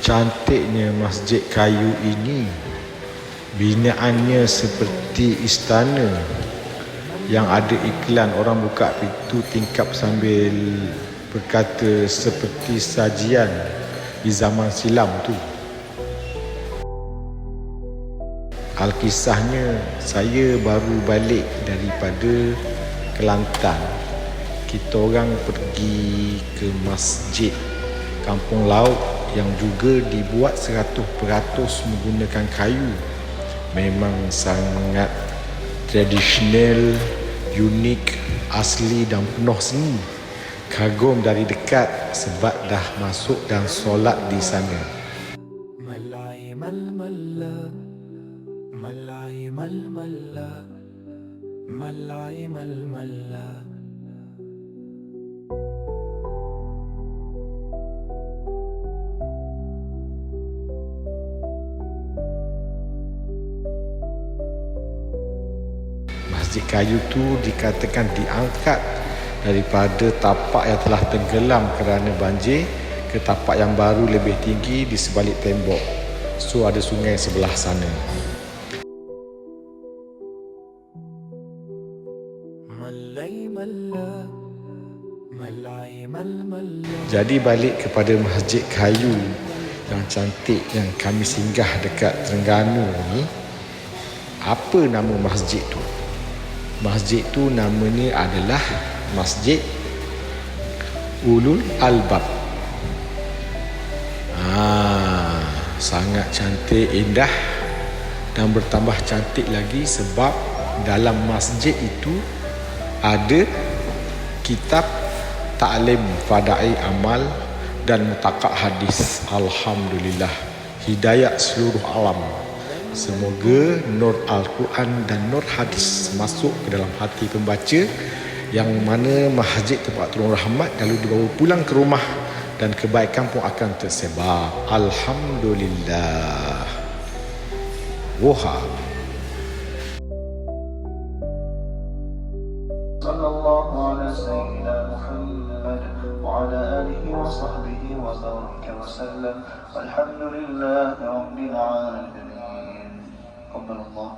Cantiknya masjid kayu ini. Binaannya seperti istana yang ada iklan orang buka pintu tingkap sambil berkata seperti sajian di zaman silam tu. Alkisahnya, saya baru balik daripada Kelantan. Kita orang pergi ke masjid Kampung Laut yang juga dibuat 100% menggunakan kayu. Memang sangat tradisional, unik, asli dan penuh seni. Kagum dari dekat sebab dah masuk dan solat di sana. Malai mal-malla, malai mal-malla, malai mal-malla. Masjid kayu tu dikatakan diangkat daripada tapak yang telah tenggelam kerana banjir ke tapak yang baru lebih tinggi di sebalik tembok. So ada sungai sebelah sana. Malai malla, malai mal-malla. Jadi balik kepada masjid kayu yang cantik yang kami singgah dekat Terengganu ni. Apa nama masjid tu? Masjid tu namanya adalah Masjid Ulul Albab. Sangat cantik, indah dan bertambah cantik lagi sebab dalam masjid itu ada kitab Ta'lim Fadai Amal dan Mutaqak Hadis. Alhamdulillah, hidayat seluruh alam. Semoga nur Al-Quran dan nur hadis masuk ke dalam hati pembaca, yang mana masjid tempat turun rahmat lalu dibawa pulang ke rumah dan kebaikan pun akan tersebar. Alhamdulillah. Wahab. Sallallahu ala sayyidina Muhammad wa ala alihi wa sahbihi wa baraka wa sallam. Alhamdulillahi rabbil alamin. قبل الله